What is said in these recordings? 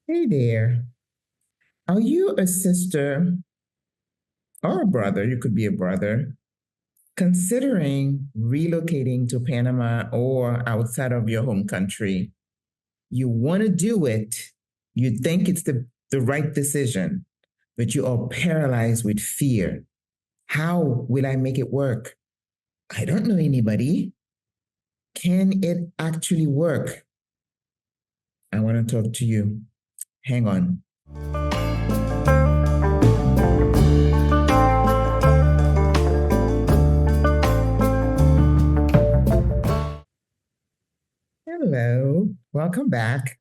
Hey there. Are you a sister or a brother? You could be a brother considering relocating to Panama or outside of your home country. You want to do it. You think it's the right decision, but you are paralyzed with fear. How will I make it work? I don't know anybody. Can it actually work? I want to talk to you. Hang on. Hello. Welcome back.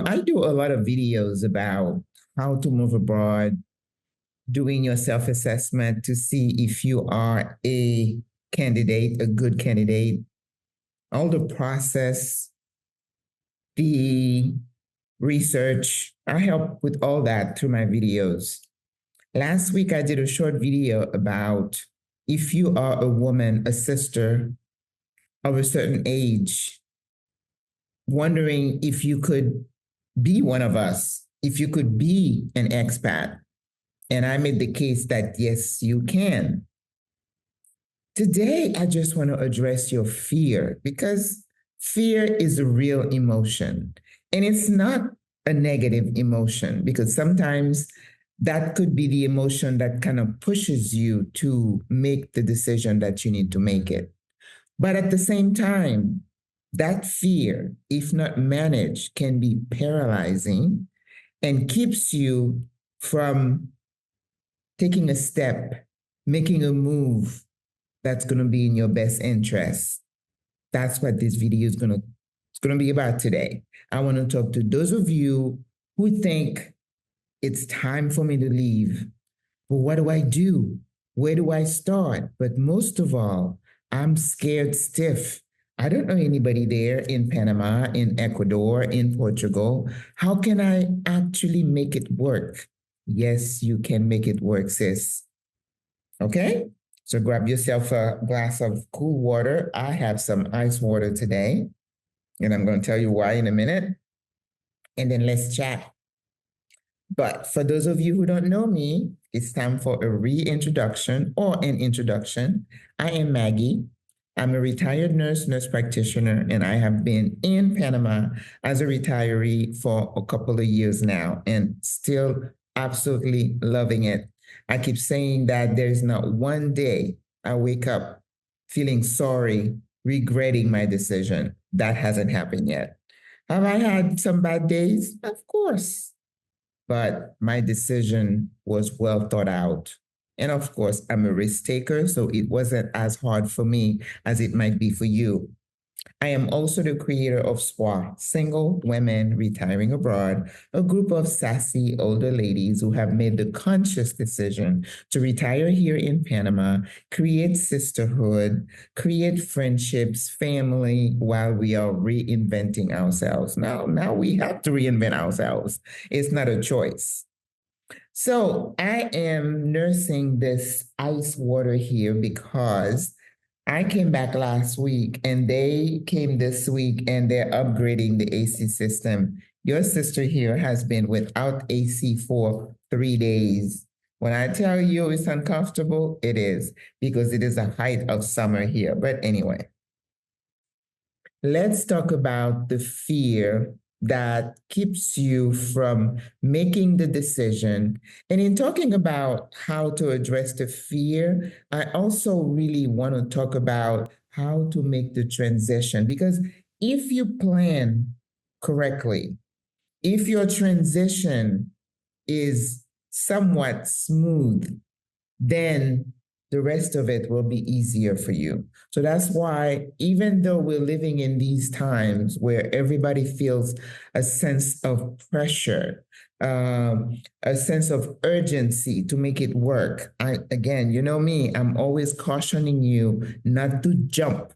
I do a lot of videos about how to move abroad, doing your self assessment to see if you are a candidate, a good candidate, all the process, the research. I help with all that through my videos. Last week, I did a short video about if you are a woman, a sister of a certain age, wondering if you could be one of us, if you could be an expat. And I made the case that yes, you can. Today, I just want to address your fear because fear is a real emotion. And it's not a negative emotion because sometimes that could be the emotion that kind of pushes you to make the decision that you need to make it. But at the same time, that fear, if not managed, can be paralyzing and keeps you from taking a step, making a move that's going to be in your best interest. That's what this video is going to be about today. I want to talk to those of you who think it's time for me to leave. But what do I do? Where do I start? But most of all, I'm scared stiff. I don't know anybody there in Panama, in Ecuador, in Portugal. How can I actually make it work? Yes, you can make it work, sis. Okay? So grab yourself a glass of cool water. I have some ice water today, and I'm going to tell you why in a minute. And then let's chat. But for those of you who don't know me, it's time for a reintroduction or an introduction. I am Maggie. I'm a retired nurse practitioner, and I have been in Panama as a retiree for a couple of years now and still absolutely loving it. I keep saying that there's not one day I wake up feeling sorry, regretting my decision. That hasn't happened yet. Have I had some bad days? Of course, but my decision was well thought out. And of course, I'm a risk taker, so it wasn't as hard for me as it might be for you. I am also the creator of SWRA, Single Women Retiring Abroad, a group of sassy older ladies who have made the conscious decision to retire here in Panama, create sisterhood, create friendships, family, while we are reinventing ourselves. Now we have to reinvent ourselves. It's not a choice. So I am nursing this ice water here because I came back last week and they came this week and they're upgrading the AC system. Your sister here has been without AC for 3 days. When I tell you it's uncomfortable, it is because it is a height of summer here. But anyway, let's talk about the fear that keeps you from making the decision. And in talking about how to address the fear, I also really want to talk about how to make the transition. Because if you plan correctly, if your transition is somewhat smooth, then the rest of it will be easier for you. So that's why, even though we're living in these times where everybody feels a sense of pressure, a sense of urgency to make it work, again, you know me, I'm always cautioning you not to jump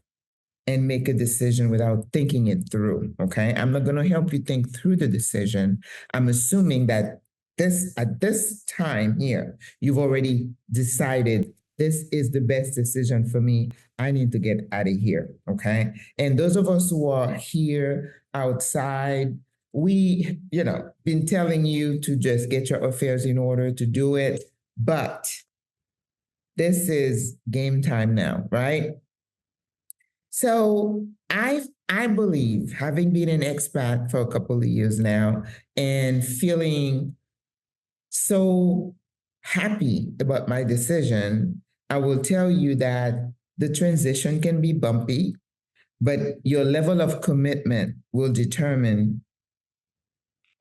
and make a decision without thinking it through. Okay. I'm not going to help you think through the decision. I'm assuming that at this time here, you've already decided this is the best decision for me. I need to get out of here. Okay. And those of us who are here outside, we, been telling you to just get your affairs in order to do it, but this is game time now, right? So I believe, having been an expat for a couple of years now and feeling so happy about my decision, I will tell you that the transition can be bumpy, but your level of commitment will determine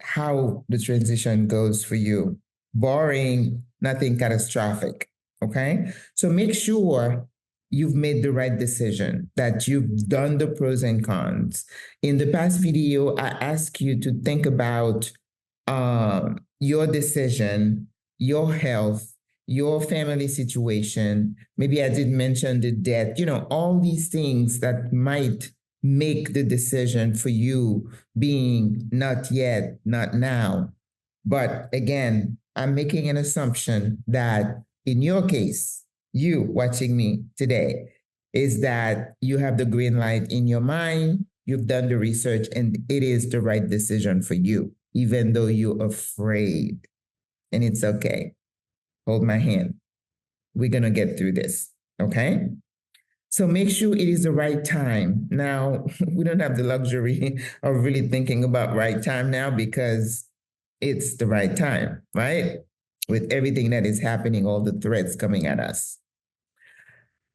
how the transition goes for you, barring nothing catastrophic. Okay. So make sure you've made the right decision, that you've done the pros and cons. In the past video, I asked you to think about your decision, your health, your family situation. Maybe I did mention the debt, all these things that might make the decision for you being not yet, not now. But again, I'm making an assumption that in your case, you watching me today, is that you have the green light in your mind, you've done the research, and it is the right decision for you, even though you're afraid. And it's okay. Hold my hand. We're going to get through this. Okay? So make sure it is the right time. Now, we don't have the luxury of really thinking about right time now because it's the right time, right? With everything that is happening, all the threats coming at us.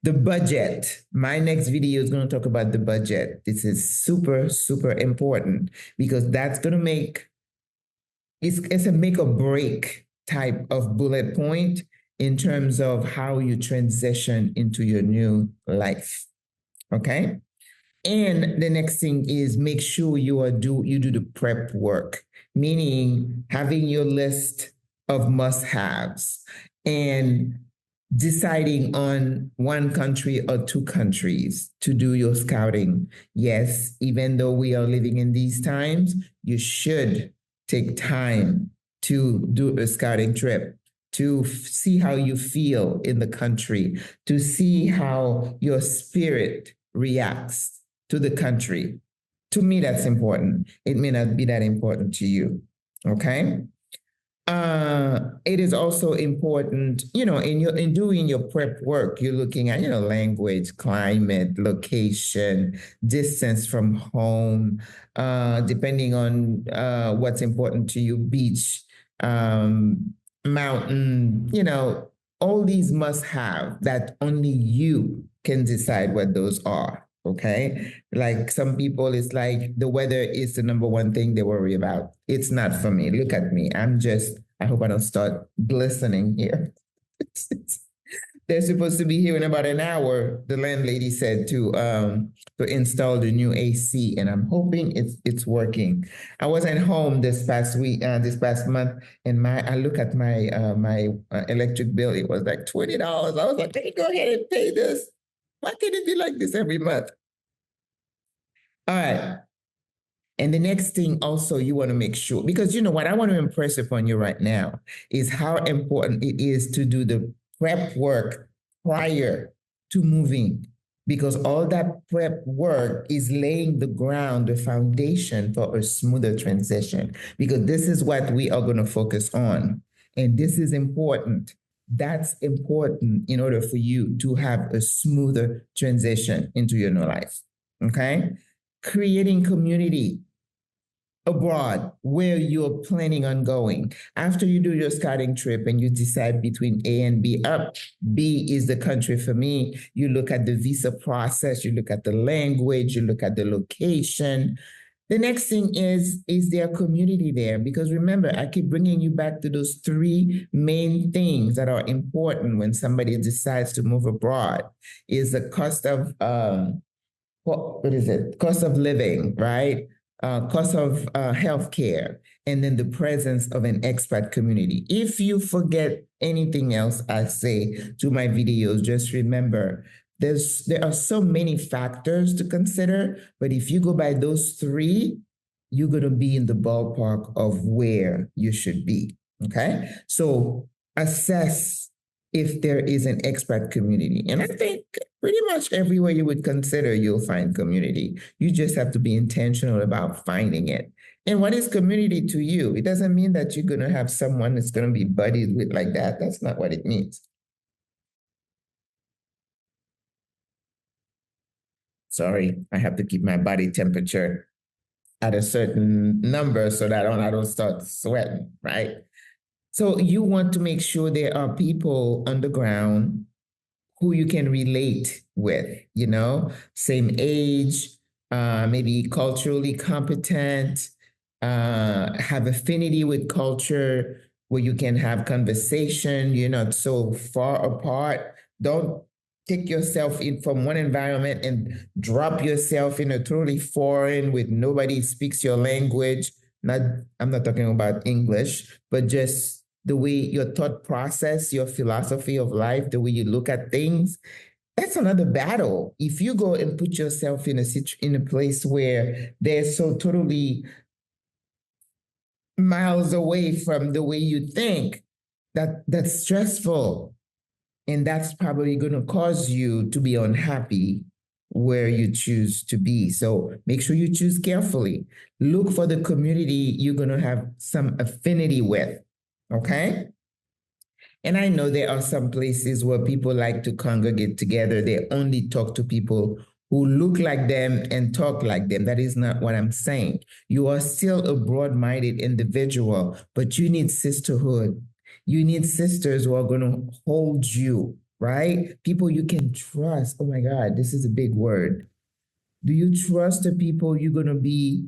The budget. My next video is going to talk about the budget. This is super, super important because that's going to make, it's a make or break type of bullet point in terms of how you transition into your new life. Okay? And the next thing is make sure you do the prep work, meaning having your list of must-haves and deciding on one country or two countries to do your scouting. Yes, even though we are living in these times, you should take time to do a scouting trip, to see how you feel in the country, to see how your spirit reacts to the country. To me, that's important. It may not be that important to you. Okay. It is also important, in doing your prep work, you're looking at, language, climate, location, distance from home, depending on what's important to you, beach, mountain, all these must have that only you can decide what those are. Okay. Like some people, it's like the weather is the number one thing they worry about. It's not for me. Look at me. I hope I don't start glistening here. They're supposed to be here in about an hour, the landlady said, to install the new AC, and I'm hoping it's working. I wasn't home this past week, this past month, and I look at my electric bill. It was like $20. I was like, hey, go ahead and pay this. Why can't it be like this every month? All right. And the next thing also you want to make sure, because what I want to impress upon you right now is how important it is to do the prep work prior to moving, because all that prep work is laying the ground, the foundation for a smoother transition, because this is what we are going to focus on. And this is important. That's important in order for you to have a smoother transition into your new life. Okay? Creating community abroad where you're planning on going. After you do your scouting trip and you decide between A and B, B is the country for me. You look at the visa process, you look at the language, you look at the location. The next thing is there a community there? Because remember, I keep bringing you back to those three main things that are important when somebody decides to move abroad. Is the cost of, what is it? Cost of living, right? Cost of healthcare, and then the presence of an expat community. If you forget anything else I say to my videos, just remember there are so many factors to consider, but if you go by those three, you're going to be in the ballpark of where you should be. Okay, so assess if there is an expat community. And I think pretty much everywhere you would consider, you'll find community. You just have to be intentional about finding it. And what is community to you? It doesn't mean that you're going to have someone that's going to be buddied with like that. That's not what it means. Sorry, I have to keep my body temperature at a certain number so that I don't start sweating, right? So you want to make sure there are people on the ground who you can relate with, same age, maybe culturally competent, have affinity with culture, where you can have conversation. You're not so far apart. Don't take yourself in from one environment and drop yourself in a totally foreign with nobody speaks your language. Not, I'm not talking about English, but just the way your thought process, your philosophy of life, the way you look at things, that's another battle. If you go and put yourself in a place where they're so totally miles away from the way you think, that's stressful. And that's probably going to cause you to be unhappy where you choose to be. So make sure you choose carefully. Look for the community you're going to have some affinity with. Okay? And I know there are some places where people like to congregate together. They only talk to people who look like them and talk like them. That is not what I'm saying. You are still a broad-minded individual, but you need sisterhood. You need sisters who are going to hold you, right? People you can trust. Oh my God, this is a big word. Do you trust the people you're going to be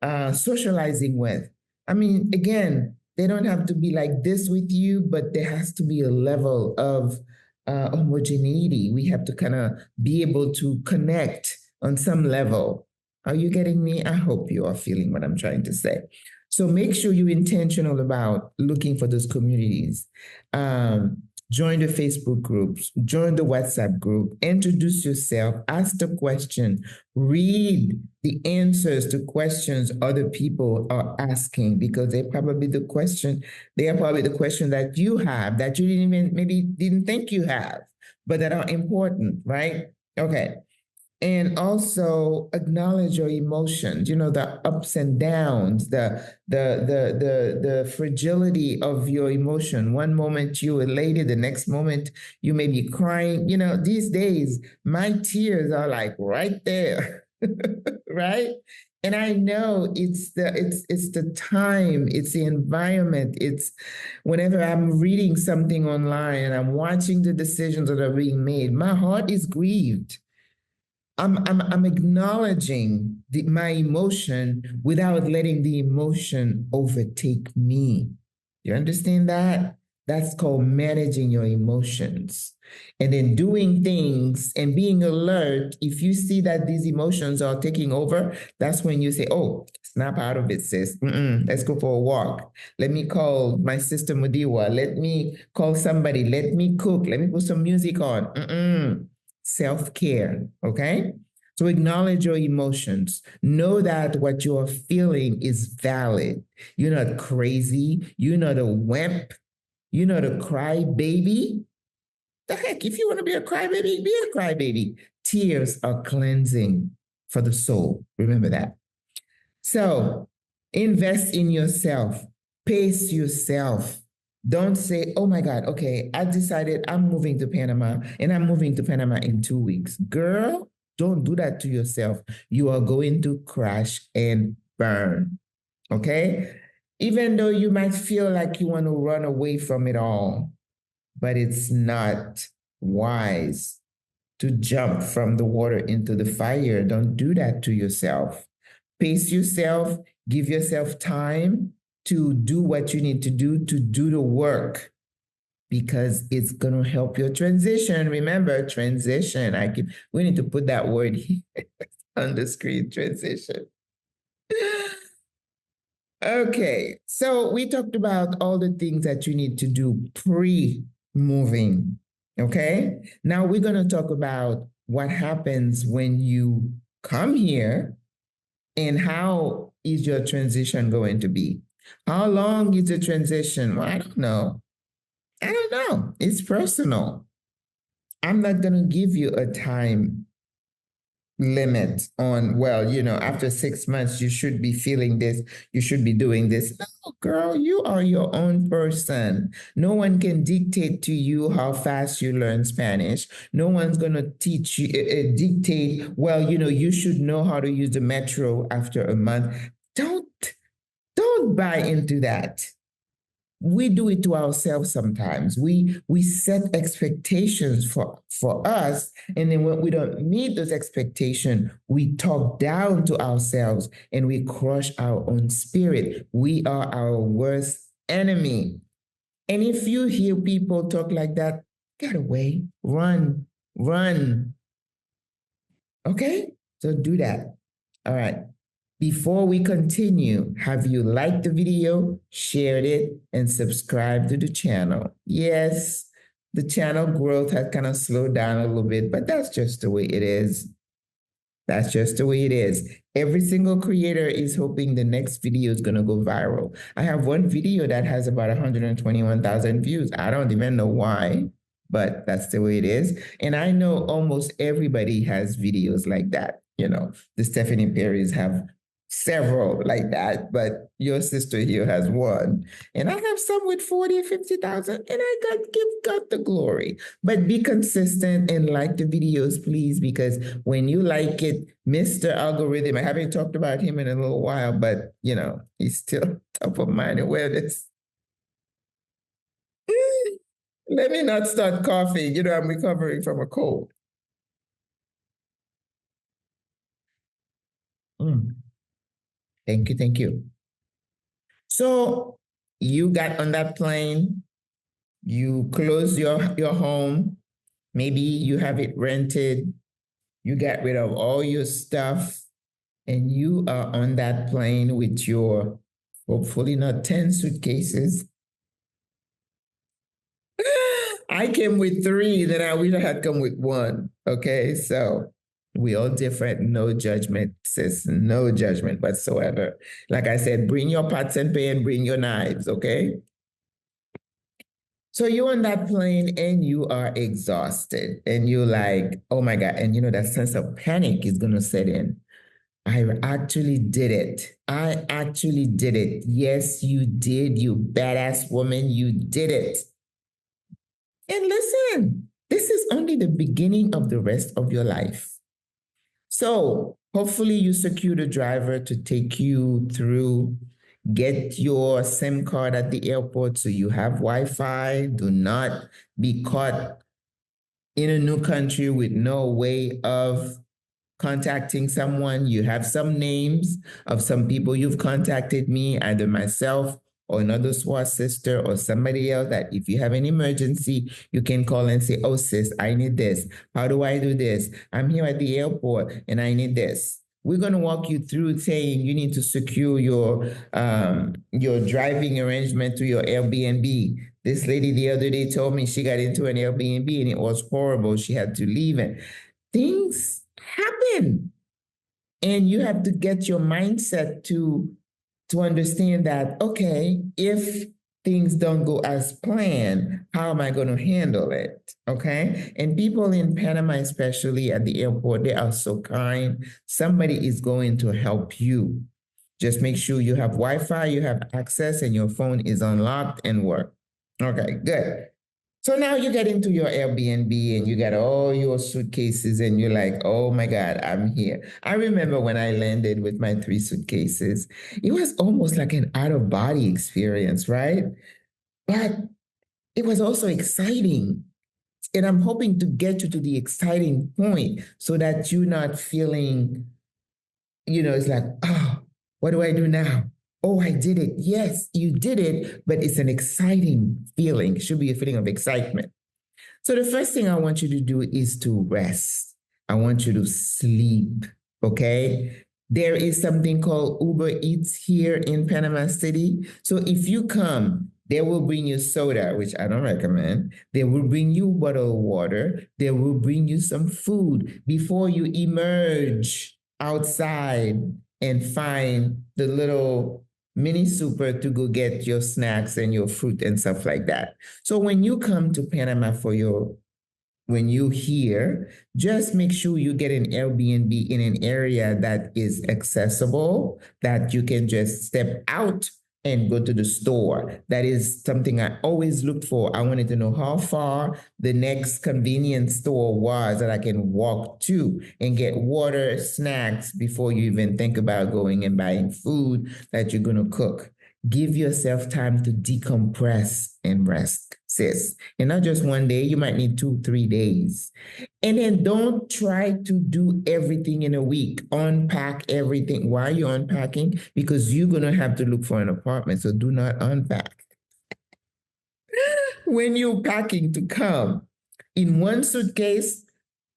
socializing with? I mean, again, they don't have to be like this with you, but there has to be a level of homogeneity. We have to kind of be able to connect on some level. Are you getting me? I hope you are feeling what I'm trying to say. So make sure you're intentional about looking for those communities. Join the Facebook groups, join the WhatsApp group, introduce yourself, ask the question, read the answers to questions other people are asking, because they are probably the question that you have that you didn't think you have, but that are important, right? Okay. And also acknowledge your emotions, the ups and downs, the fragility of your emotion. One moment you elated, the next moment you may be crying. These days my tears are like right there, right? And I know it's the time, it's the environment, it's whenever I'm reading something online and I'm watching the decisions that are being made, my heart is grieved. I'm acknowledging my emotion without letting the emotion overtake me. You understand that? That's called managing your emotions. And then doing things and being alert. If you see that these emotions are taking over, that's when you say, oh, snap out of it, sis. Let's go for a walk. Let me call my sister Mudiwa. Let me call somebody. Let me cook. Let me put some music on. Self-care, okay? So acknowledge your emotions. Know that what you are feeling is valid. You're not crazy. You're not a wimp. You're not a crybaby. The heck, if you want to be a crybaby, be a crybaby. Tears are cleansing for the soul. Remember that. So invest in yourself. Pace yourself. Don't say, oh my God, okay, I decided I'm moving to Panama and I'm moving to Panama in 2 weeks. Girl, don't do that to yourself. You are going to crash and burn. Okay? Even though you might feel like you want to run away from it all, but it's not wise to jump from the water into the fire. Don't do that to yourself. Pace yourself, give yourself time to do what you need to do the work, because it's going to help your transition. Remember, transition. We need to put that word on the screen, transition. Okay, so we talked about all the things that you need to do pre-moving. Okay, now we're going to talk about what happens when you come here and how is your transition going to be? How long is the transition? Well, I don't know. I don't know. It's personal. I'm not going to give you a time limit on, well, after 6 months, you should be feeling this, you should be doing this. No, girl, you are your own person. No one can dictate to you how fast you learn Spanish. No one's going to teach you, dictate, well, you should know how to use the metro after a month. Don't, don't buy into that. We do it to ourselves sometimes. We set expectations for us, and then when we don't meet those expectations, we talk down to ourselves and we crush our own spirit. We are our worst enemy. And if you hear people talk like that, get away, run, run. Okay? So do that. All right. Before we continue, have you liked the video, shared it, and subscribed to the channel? Yes, the channel growth has kind of slowed down a little bit, but that's just the way it is. That's just the way it is. Every single creator is hoping the next video is going to go viral. I have one video that has about 121,000 views. I don't even know why, but that's the way it is. And I know almost everybody has videos like that. The Stephanie Perrys have several like that, but your sister here has one. And I have some with 40, 50,000, and I give God the glory. But be consistent and like the videos, please, because when you like it, Mr. Algorithm, I haven't talked about him in a little while, but he's still top of mind awareness. Let me not start coughing. I'm recovering from a cold. Thank you, thank you. So you got on that plane, you close your home, maybe you have it rented, you got rid of all your stuff, and you are on that plane with your, hopefully not 10 suitcases. I came with 3, then I wish I had come with 1. Okay, so we all different, no judgment, sis, no judgment whatsoever. Like I said, bring your pots and pans, bring your knives, okay? So you're on that plane and you are exhausted and you're like, oh my God. And that sense of panic is going to set in. I actually did it. I actually did it. Yes, you did, you badass woman. You did it. And listen, this is only the beginning of the rest of your life. So hopefully you secure a driver to take you through. Get your SIM card at the airport so you have Wi-Fi. Do not be caught in a new country with no way of contacting someone. You have some names of some people you've contacted me, either myself or another SWRA sister or somebody else, that if you have an emergency, you can call and say, oh sis, I need this. How do I do this? I'm here at the airport and I need this. We're going to walk you through saying you need to secure your driving arrangement to your Airbnb. This lady the other day told me she got into an Airbnb and it was horrible. She had to leave, and things happen. And you have to get your mindset to understand that, okay, if things don't go as planned, how am I going to handle it? Okay. And people in Panama, especially at the airport, they are so kind. Somebody is going to help you. Just make sure you have Wi-Fi, you have access, and your phone is unlocked and work. Okay, good. So now you get into your Airbnb and you got all your suitcases and you're like, oh my God, I'm here. I remember when I landed with my 3 suitcases, it was almost like an out-of-body experience, right? But it was also exciting. And I'm hoping to get you to the exciting point so that you're not feeling, it's like, oh, what do I do now? Oh, I did it. Yes, you did it, but it's an exciting feeling. It should be a feeling of excitement. So the first thing I want you to do is to rest. I want you to sleep, okay? There is something called Uber Eats here in Panama City. So if you come, they will bring you soda, which I don't recommend. They will bring you bottled water. They will bring you some food before you emerge outside and find the little mini super to go get your snacks and your fruit and stuff like that. So when you come to Panama for your when you here, just make sure you get an Airbnb in an area that is accessible, that you can just step out and go to the store. That is something I always looked for. I wanted to know how far the next convenience store was that I can walk to and get water, snacks before you even think about going and buying food that you're going to cook. Give yourself time to decompress and rest, sis. And not just one day, you might need 2, 3 days. And then don't try to do everything in a week. Unpack everything. Why are you unpacking? Because you're going to have to look for an apartment. So do not unpack. When you're packing to come, in one suitcase,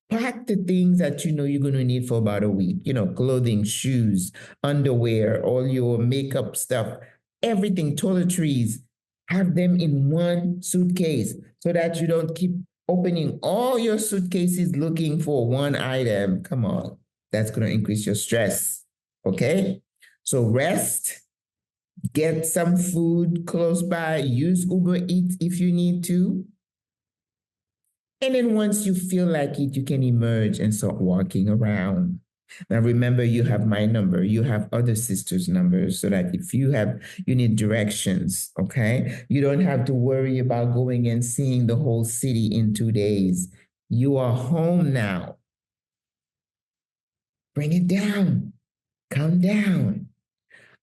pack the things that you know you're going to need for about a week. Clothing, shoes, underwear, all your makeup stuff, everything, toiletries. Have them in one suitcase so that you don't keep opening all your suitcases looking for one item. Come on, that's going to increase your stress. Okay? So rest, get some food close by, use Uber Eats if you need to. And then once you feel like it, you can emerge and start walking around. Now remember, you have my number, you have other sisters' numbers, so that if you need directions, okay? You don't have to worry about going and seeing the whole city in 2 days. You are home now. Bring it down. Calm down.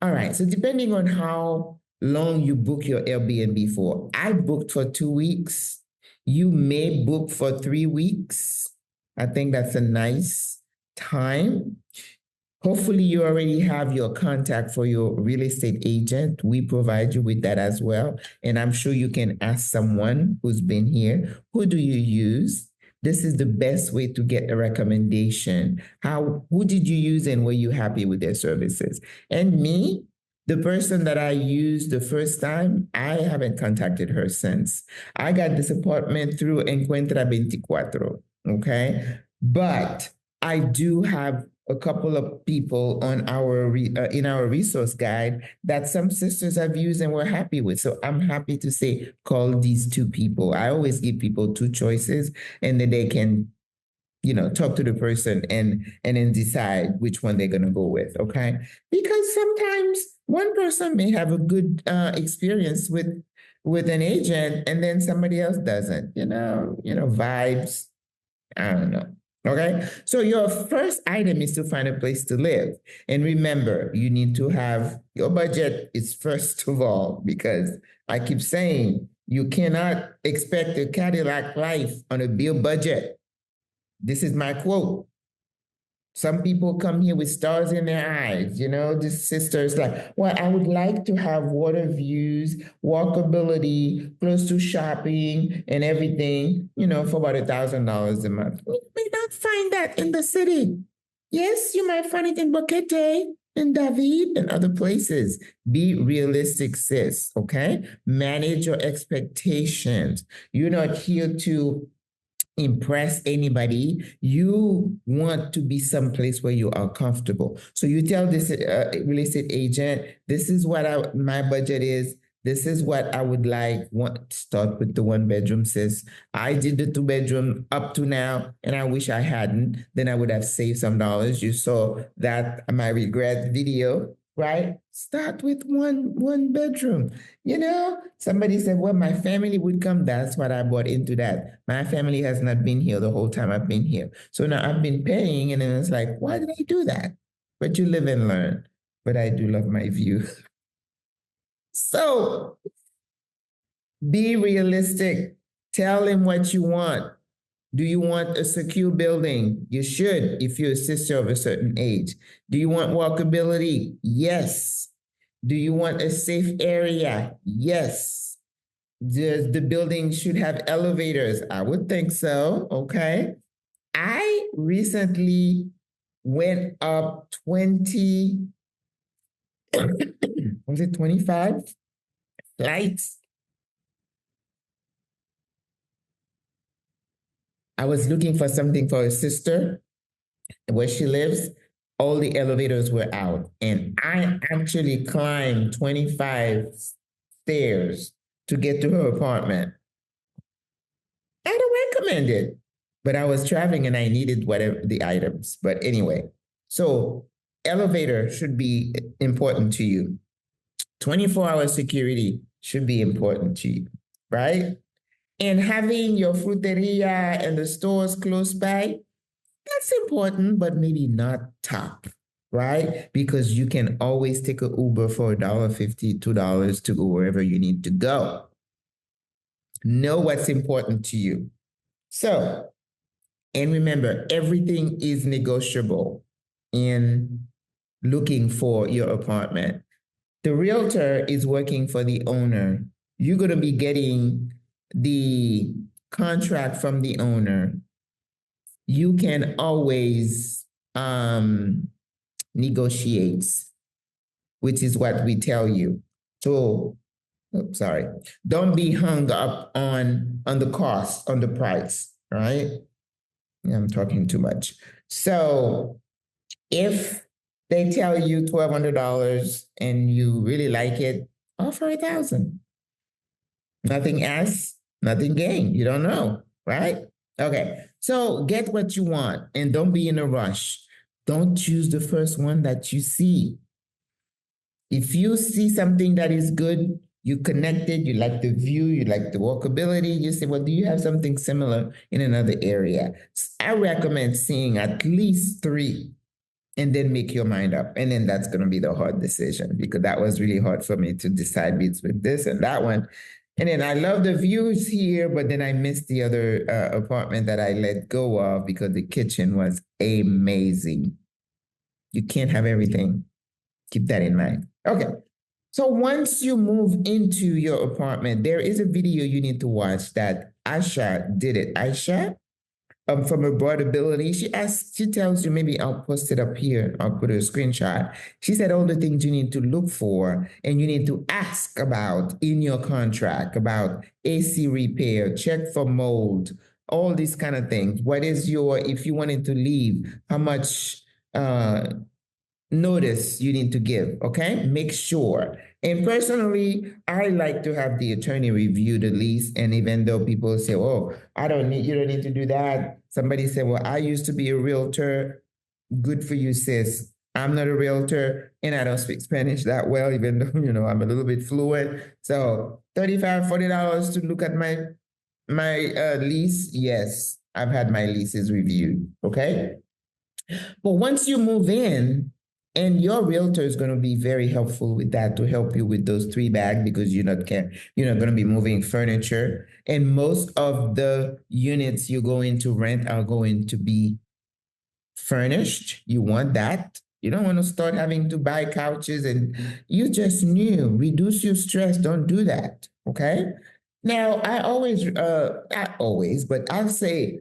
All right. So depending on how long you book your Airbnb for, I booked for 2 weeks. You may book for 3 weeks. I think that's a nice time. Hopefully, you already have your contact for your real estate agent. We provide you with that as well. And I'm sure you can ask someone who's been here, who do you use? This is the best way to get a recommendation. Who did you use and were you happy with their services? And me, the person that I used the first time, I haven't contacted her since. I got this apartment through Encuentra 24, okay? But I do have a couple of people on our in our resource guide that some sisters have used and were happy with. So I'm happy to say call these 2 people. I always give people 2 choices, and then they can talk to the person and then decide which one they're going to go with. Okay, because sometimes one person may have a good experience with an agent and then somebody else doesn't. Vibes. I don't know. Okay. So your first item is to find a place to live. And remember, you need to have your budget is first of all, because I keep saying you cannot expect a Cadillac life on a bill budget. This is my quote. Some people come here with stars in their eyes. This sister is like, well, I would like to have water views, walkability, close to shopping and everything, for about $1,000 a month. You may not find that in the city. Yes, you might find it in Boquete, in David, and other places. Be realistic, sis, okay? Manage your expectations. You're not here to impress anybody. You want to be someplace where you are comfortable. So you tell this real estate agent, this is what my budget is. This is what I would like. Start with the 1 bedroom, sis. I did the 2 bedroom up to now, and I wish I hadn't. Then I would have saved some dollars. You saw that my regret video, right? Start with one bedroom. Somebody said, well, my family would come. That's what I bought into that. My family has not been here the whole time I've been here. So now I've been paying, and then it's like, why did I do that? But you live and learn. But I do love my view. So be realistic. Tell him what you want. Do you want a secure building? You should if you're a sister of a certain age. Do you want walkability? Yes. Do you want a safe area? Yes. Does the building should have elevators? I would think so. Okay. I recently went up 20, was it 25 flights? I was looking for something for a sister where she lives. all the elevators were out, and I actually climbed 25 stairs to get to her apartment. I don't recommend it, but I was traveling and I needed whatever the items. But anyway, so elevator should be important to you. 24-hour security should be important to you, right? And having your fruteria and the stores close by, that's important, but maybe not top, right? Because you can always take an Uber for $1.50, $2 to go wherever you need to go. Know what's important to you. So, and remember, everything is negotiable in looking for your apartment. The realtor is working for the owner. You're going to be getting the contract from the owner. You can always negotiate, which is what we tell you. So, sorry, don't be hung up on the cost, on the price, right? I'm talking too much. So if they tell you $1,200 and you really like it, offer $1,000. Nothing asked, nothing gained. You don't know, right? Okay. So get what you want and don't be in a rush. Don't choose the first one that you see. If you see something that is good, you connected, you like the view, you like the walkability, you say, well, do you have something similar in another area? I recommend seeing at least 3 and then make your mind up. And then that's going to be the hard decision, because that was really hard for me to decide between this and that one. And then I love the views here, but then I missed the other apartment that I let go of because the kitchen was amazing. You can't have everything. Keep that in mind. Okay. So once you move into your apartment, there is a video you need to watch that Aisha did it. Aisha from Abroad-SWRA, she tells you, maybe I'll post it up here. I'll put a screenshot. She said all the things you need to look for and you need to ask about in your contract, about AC repair, check for mold, all these kind of things. What is your, if you wanted to leave, how much notice you need to give, okay? Make sure. And personally, I like to have the attorney review the lease. And even though people say, oh, you don't need to do that. Somebody said, well, I used to be a realtor. Good for you, sis. I'm not a realtor and I don't speak Spanish that well, even though, I'm a little bit fluent. So $35, $40 to look at my lease. Yes, I've had my leases reviewed, okay? But once you move in, and your realtor is going to be very helpful with that, to help you with those 3 bags, because you're not going to be moving furniture. And most of the units you're going to rent are going to be furnished. You want that. You don't want to start having to buy couches, and you just knew. Reduce your stress. Don't do that. Okay. Now, not always, but I'll say,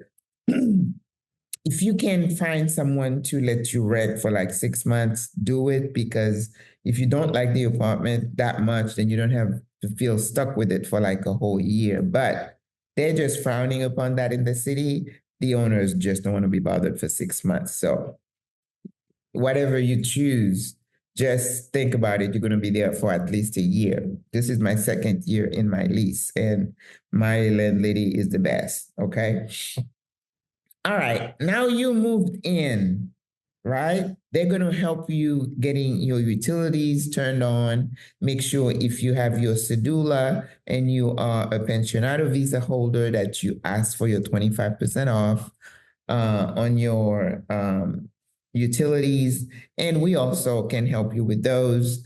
if you can find someone to let you rent for like 6 months, do it, because if you don't like the apartment that much, then you don't have to feel stuck with it for like a whole year. But they're just frowning upon that in the city. The owners just don't want to be bothered for 6 months. So whatever you choose, just think about it. You're going to be there for at least a year. This is my 2nd year in my lease, and my landlady is the best. Okay. All right, now you moved in, right? They're going to help you getting your utilities turned on. Make sure if you have your cedula and you are a pensionado visa holder, that you ask for your 25% off on your utilities. And we also can help you with those.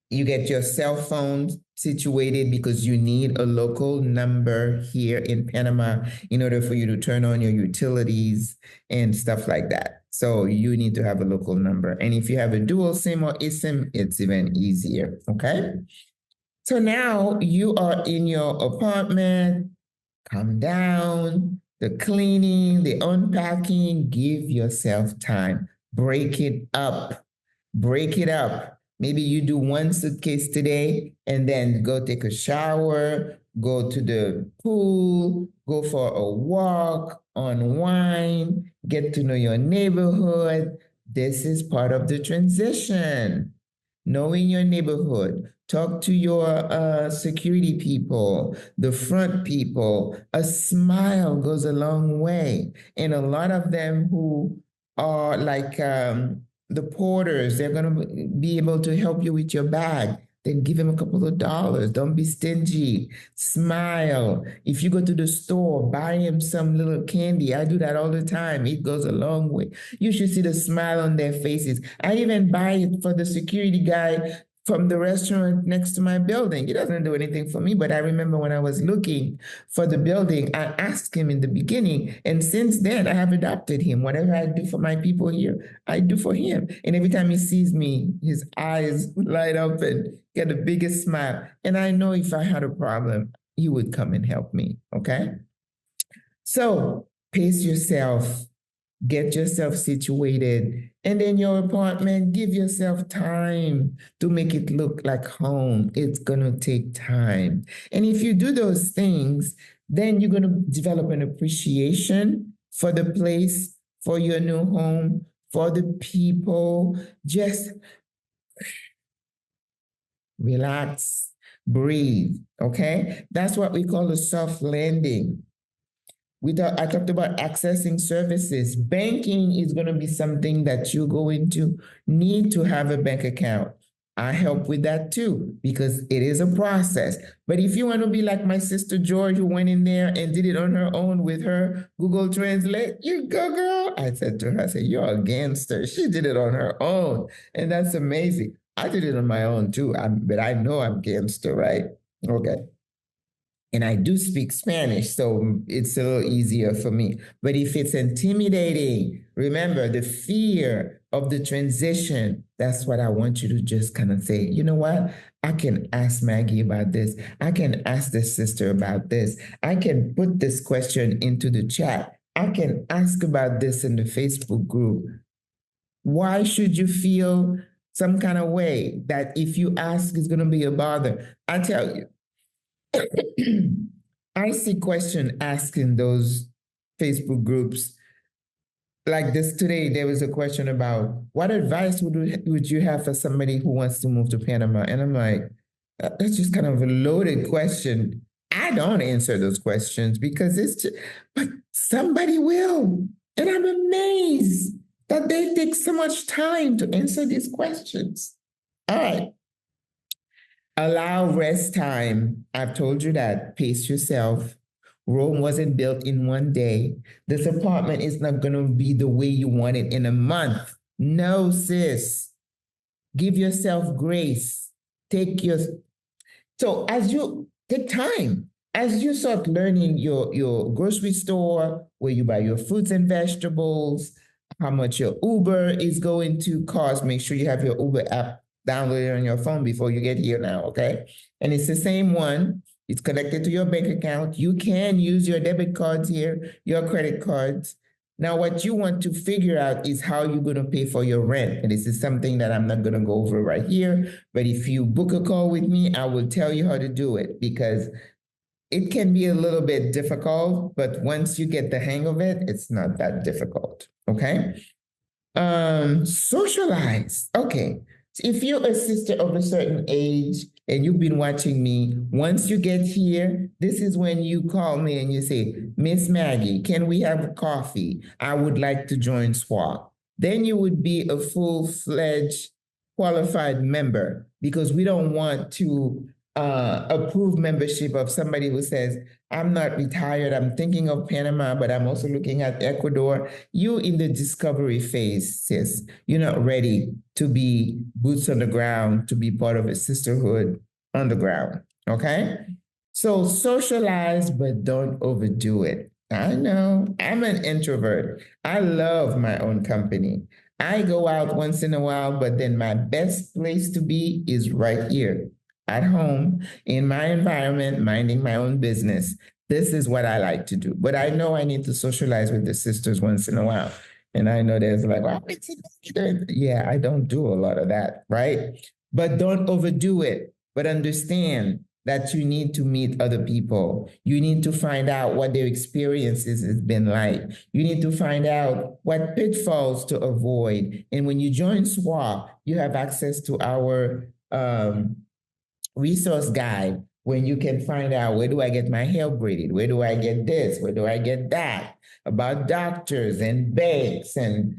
You get your cell phone situated, because you need a local number here in Panama in order for you to turn on your utilities and stuff like that. So you need to have a local number. And if you have a dual SIM or eSIM, it's even easier, okay? So now you are in your apartment. Calm down, the cleaning, the unpacking. Give yourself time. Break it up. Break it up. Maybe you do 1 suitcase today and then go take a shower, go to the pool, go for a walk, unwind, get to know your neighborhood. This is part of the transition. Knowing your neighborhood, talk to your security people, the front people. A smile goes a long way. And a lot of them who are like the porters, they're going to be able to help you with your bag. Then give them a couple of dollars. Don't be stingy. Smile. If you go to the store, buy him some little candy. I do that all the time. It goes a long way. You should see the smile on their faces. I even buy it for the security guy from the restaurant next to my building. He doesn't do anything for me, but I remember when I was looking for the building, I asked him in the beginning. And since then, I have adopted him. Whatever I do for my people here, I do for him. And every time he sees me, his eyes light up and get the biggest smile. And I know if I had a problem, he would come and help me. Okay. So pace yourself, get yourself situated, and then your apartment, give yourself time to make it look like home. It's going to take time. And if you do those things, then you're going to develop an appreciation for the place, for your new home, for the people. Just relax, breathe. Okay. That's what we call a soft landing. I talked about accessing services. Banking is going to be something that you're going to need to have a bank account. I help with that too, because it is a process. But if you want to be like my sister George, who went in there and did it on her own with her Google Translate, you go, girl. I said to her, I said, you're a gangster. She did it on her own. And that's amazing. I did it on my own too, but I know I'm gangster, right? Okay. And I do speak Spanish, so it's a little easier for me. But if it's intimidating, remember the fear of the transition. That's what I want you to just kind of say, you know what? I can ask Maggie about this. I can ask this sister about this. I can put this question into the chat. I can ask about this in the Facebook group. Why should you feel some kind of way that if you ask is going to be a bother? I tell you, I see question asked in those Facebook groups. Like this today, there was a question about what advice would you have for somebody who wants to move to Panama? And I'm like, that's just kind of a loaded question. I don't answer those questions because it's just, but somebody will. And I'm amazed that they take so much time to answer these questions. All right. Allow rest time. I've told you that. Pace yourself. Rome wasn't built in one day. This apartment is not going to be the way you want it in a month. No, sis. Give yourself grace. So as you take time, as you start learning your grocery store, where you buy your fruits and vegetables, how much your Uber is going to cost, make sure you have your Uber app downloaded on your phone before you get here now, okay? And it's the same one. It's connected to your bank account. You can use your debit cards here, your credit cards. Now, what you want to figure out is how you're going to pay for your rent. And this is something that I'm not going to go over right here. But if you book a call with me, I will tell you how to do it because it can be a little bit difficult. But once you get the hang of it, it's not that difficult. Okay. Socialize. Okay. So if you're a sister of a certain age and you've been watching me, once you get here, this is when you call me and you say, Miss Maggie, can we have coffee? I would like to join SWRA. Then you would be a full-fledged qualified member because we don't want to approve membership of somebody who says, I'm not retired, I'm thinking of Panama, but I'm also looking at Ecuador. You in the discovery phase, sis. You're not ready to be boots on the ground, to be part of a sisterhood on the ground, okay? So socialize, but don't overdo it. I know, I'm an introvert. I love my own company. I go out once in a while, but then my best place to be is right here at home, in my environment, minding my own business. This is what I like to do. But I know I need to socialize with the sisters once in a while. And I know there's like, well, yeah, I don't do a lot of that, right? But don't overdo it. But understand that you need to meet other people. You need to find out what their experiences has been like. You need to find out what pitfalls to avoid. And when you join SWRA, you have access to our resource guide when you can find out, where do I get my hair braided? Where do I get this? Where do I get that? About doctors and banks and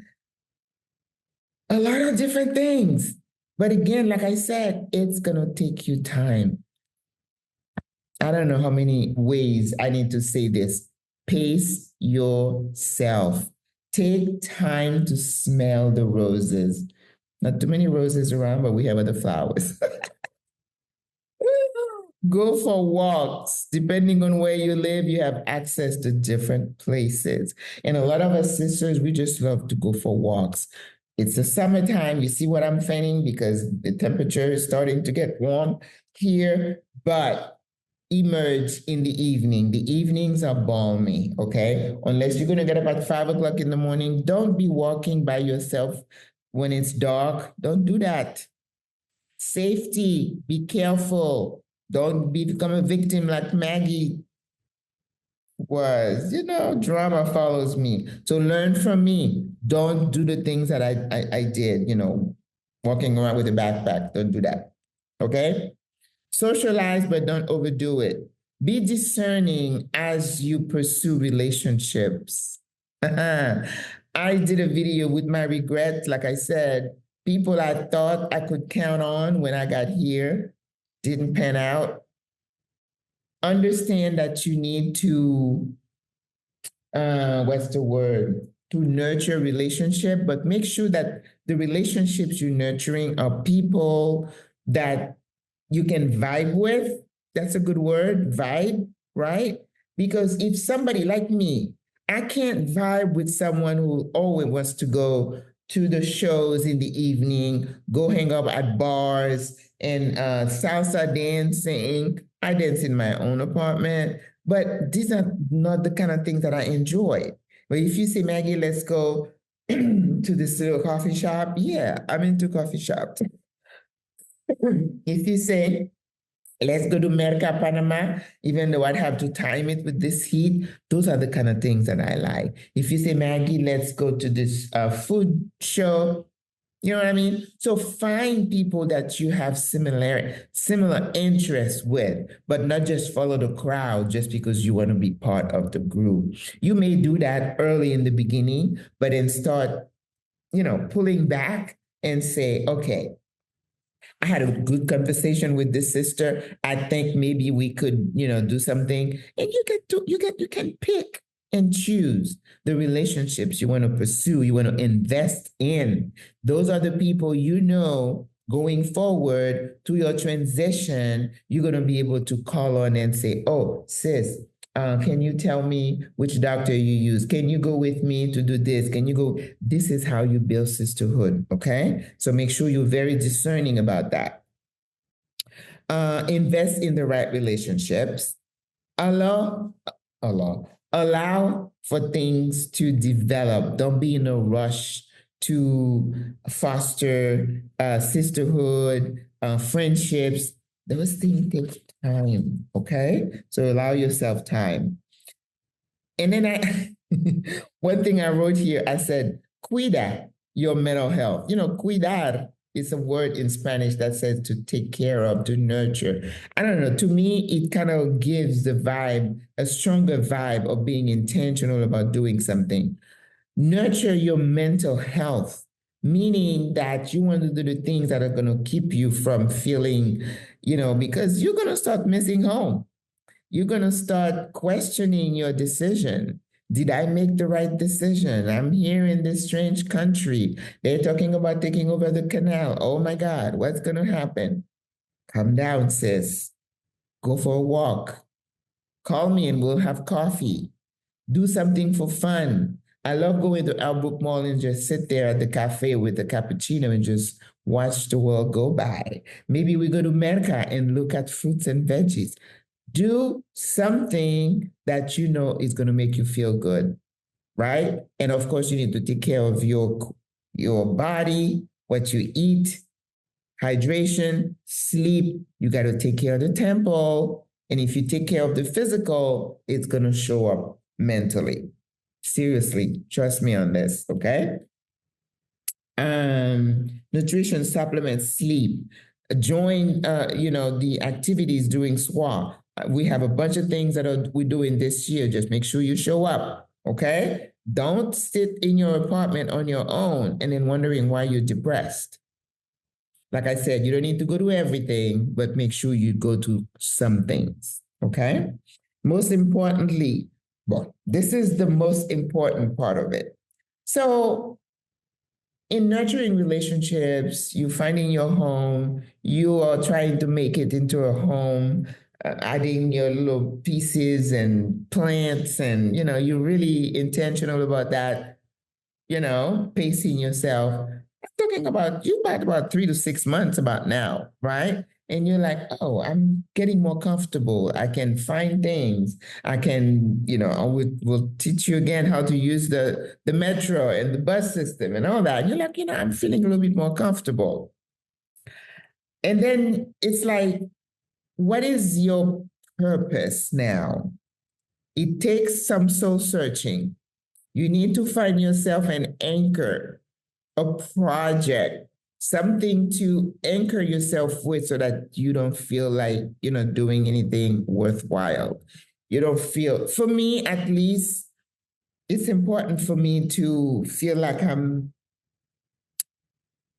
a lot of different things. But again, like I said, it's going to take you time. I don't know how many ways I need to say this. Pace yourself. Take time to smell the roses. Not too many roses around, but we have other flowers. Go for walks. Depending on where you live, you have access to different places. And a lot of us sisters, we just love to go for walks. It's the summertime. You see what I'm feeling because the temperature is starting to get warm here, but emerge in the evening. The evenings are balmy, okay? Unless you're going to get up at 5 o'clock in the morning, don't be walking by yourself when it's dark. Don't do that. Safety, be careful. Don't become a victim like Maggie was. Drama follows me. So learn from me. Don't do the things that I did, walking around with a backpack. Don't do that. Okay? Socialize, but don't overdo it. Be discerning as you pursue relationships. I did a video with my regrets. Like I said, people I thought I could count on when I got here didn't pan out. Understand that you need to, what's the word? To nurture relationship, but make sure that the relationships you're nurturing are people that you can vibe with. That's a good word, vibe, right? Because if somebody like me, I can't vibe with someone who always wants to go to the shows in the evening, go hang out at bars and salsa dancing. I dance in my own apartment, but these are not the kind of things that I enjoy. But if you say, Maggie, let's go to this little coffee shop, yeah, I'm into coffee shops. If you say, let's go to Merca, Panama, even though I'd have to time it with this heat, those are the kind of things that I like. If you say, Maggie, let's go to this food show, you know what I mean? So find people that you have similar interests with, but not just follow the crowd just because you want to be part of the group. You may do that early in the beginning, but then start, pulling back and say, okay, I had a good conversation with this sister. I think maybe we could, do something. And you can pick and choose the relationships you want to pursue, you want to invest in. Those are the people going forward to your transition, you're going to be able to call on and say, oh, sis, can you tell me which doctor you use? Can you go with me to do this? Can you go? This is how you build sisterhood, okay? So make sure you're very discerning about that. Invest in the right relationships. Allow for things to develop. Don't be in a rush to foster sisterhood, friendships. Those things take time, okay? So allow yourself time. And then one thing I wrote here, I said, cuida your mental health. Cuidar is a word in Spanish that says to take care of, to nurture. I don't know, to me, it kind of gives the vibe, a stronger vibe of being intentional about doing something. Nurture your mental health, meaning that you want to do the things that are going to keep you from feeling, because you're going to start missing home. You're going to start questioning your decision. Did I make the right decision? I'm here in this strange country. They're talking about taking over the canal. Oh my God, what's going to happen? Calm down, sis. Go for a walk. Call me and we'll have coffee. Do something for fun. I love going to Albrook Mall and just sit there at the cafe with a cappuccino and just watch the world go by. Maybe we go to Merca and look at fruits and veggies. Do something that is going to make you feel good, right? And of course, you need to take care of your body, what you eat. hydration, sleep. You got to take care of the temple. And if you take care of the physical, it's going to show up mentally. Seriously, trust me on this, okay? Nutrition, supplements, sleep. Join, the activities during SWRA. We have a bunch of things that we're doing this year. Just make sure you show up, okay? Don't sit in your apartment on your own and then wondering why you're depressed. Like I said, you don't need to go to everything, but make sure you go to some things, okay? Most importantly, well, this is the most important part of it. So in nurturing relationships, you finding your home, you are trying to make it into a home, adding your little pieces and plants, and you're really intentional about that, pacing yourself. I'm talking about you about 3 to 6 months about now, right? And you're like, oh, I'm getting more comfortable. I can find things. I can, we'll teach you again how to use the metro and the bus system and all that. And you're like, I'm feeling a little bit more comfortable. And then it's like, what is your purpose now? It takes some soul searching. You need to find yourself an anchor, a project, something to anchor yourself with so that you don't feel like you're not doing anything worthwhile. You don't feel, for me at least, it's important for me to feel like I'm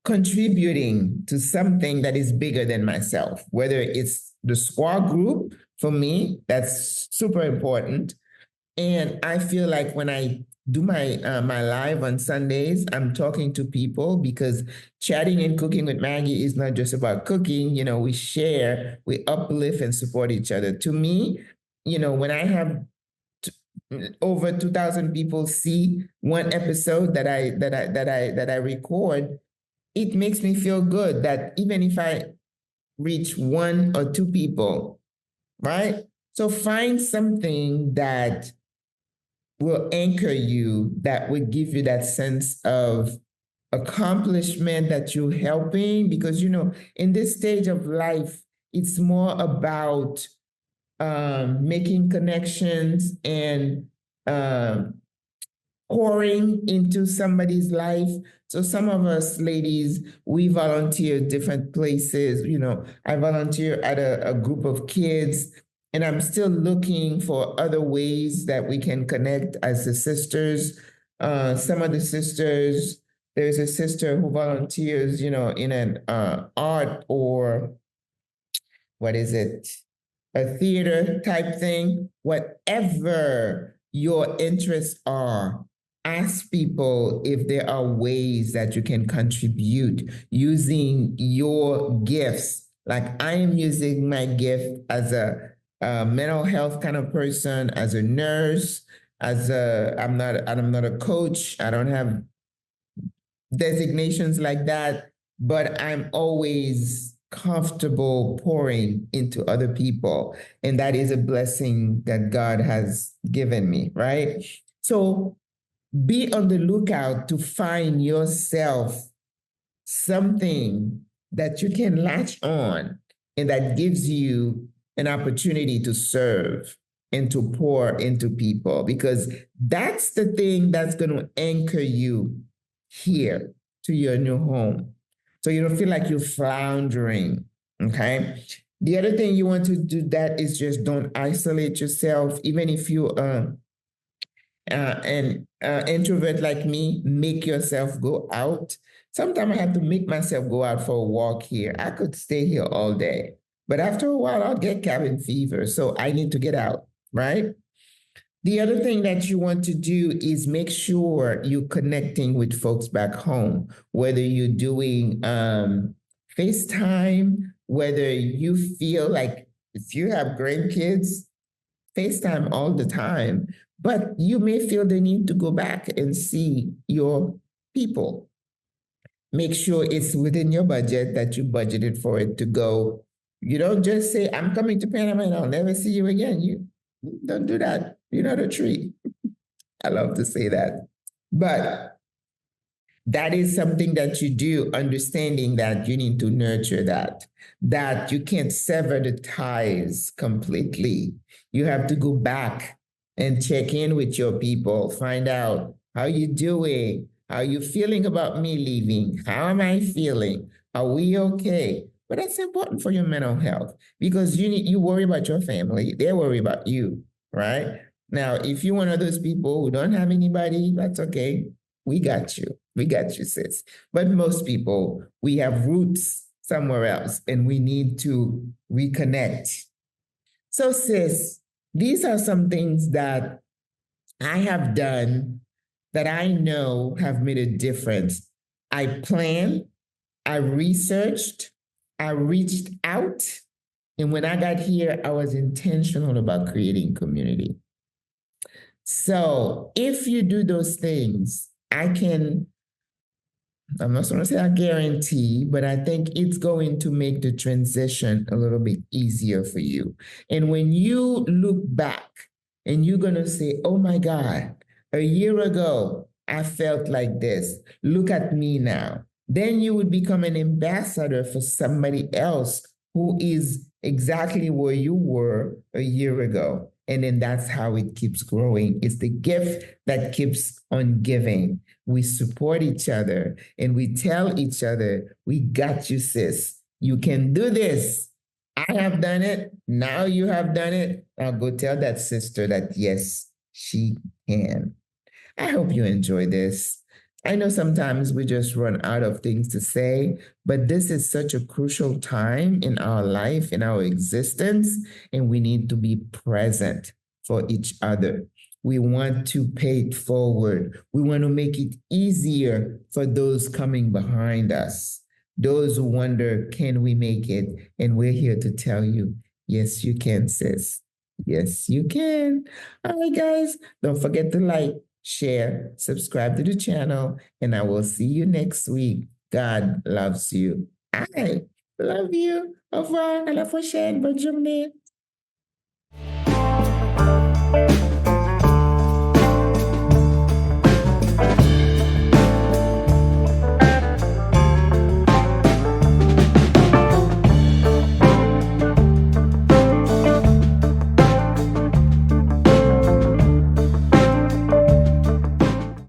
contributing to something that is bigger than myself, whether it's the SWRA group. For me, that's super important. And I feel like when I do my live on Sundays, I'm talking to people, because chatting and cooking with Maggie is not just about cooking. We share, we uplift and support each other. To me, when I have over 2,000 people see one episode that I record, it makes me feel good that even if I reach 1 or 2 people, right? So find something that will anchor you, that will give you that sense of accomplishment that you're helping. Because, in this stage of life, it's more about making connections and pouring into somebody's life. So some of us ladies, we volunteer different places. I volunteer at a group of kids, and I'm still looking for other ways that we can connect as the sisters. Some of the sisters, there's a sister who volunteers, in an art, or what is it? A theater type thing. Whatever your interests are, ask people if there are ways that you can contribute using your gifts. Like, I am using my gift as a mental health kind of person, as a nurse, I'm not a coach. I don't have designations like that, but I'm always comfortable pouring into other people. And that is a blessing that God has given me, right? So be on the lookout to find yourself something that you can latch on and that gives you an opportunity to serve and to pour into people, because that's the thing that's going to anchor you here to your new home. So you don't feel like you're floundering, okay? The other thing you want to do that is just don't isolate yourself. Even if you an introvert like me, make yourself go out. Sometimes I have to make myself go out for a walk here. I could stay here all day, but after a while, I'll get cabin fever. So I need to get out, right? The other thing that you want to do is make sure you're connecting with folks back home, whether you're doing FaceTime, whether you feel like, if you have grandkids, FaceTime all the time, but you may feel the need to go back and see your people. Make sure it's within your budget, that you budgeted for it to go. You don't just say, I'm coming to Panama and I'll never see you again. You don't do that. You're not a tree. I love to say that. But that is something that you do, understanding that you need to nurture that you can't sever the ties completely. You have to go back and check in with your people, find out how you doing, how you feeling about me leaving, how am I feeling, are we okay? But that's important for your mental health because you worry about your family, they worry about you, right? Now, if you're one of those people who don't have anybody, that's okay. We got you. We got you, sis. But most people, we have roots somewhere else and we need to reconnect. So, sis, these are some things that I have done that I know have made a difference. I planned, I researched, I reached out, and when I got here, I was intentional about creating community. So if you do those things, I'm not going to say I guarantee, but I think it's going to make the transition a little bit easier for you. And when you look back and you're going to say, oh my God, a year ago, I felt like this. Look at me now. Then you would become an ambassador for somebody else who is exactly where you were a year ago. And then that's how it keeps growing. It's the gift that keeps on giving. We support each other and we tell each other, we got you, sis. You can do this. I have done it. Now you have done it. Now go tell that sister that yes, she can. I hope you enjoy this. I know sometimes we just run out of things to say, but this is such a crucial time in our life, in our existence, and we need to be present for each other. We want to pay it forward. We want to make it easier for those coming behind us, those who wonder, can we make it? And we're here to tell you, yes, you can, sis. Yes, you can. All right, guys, don't forget to like, share, subscribe to the channel, and I will see you next week. God loves you. I love you. Au revoir. À la prochaine. Bonne journée.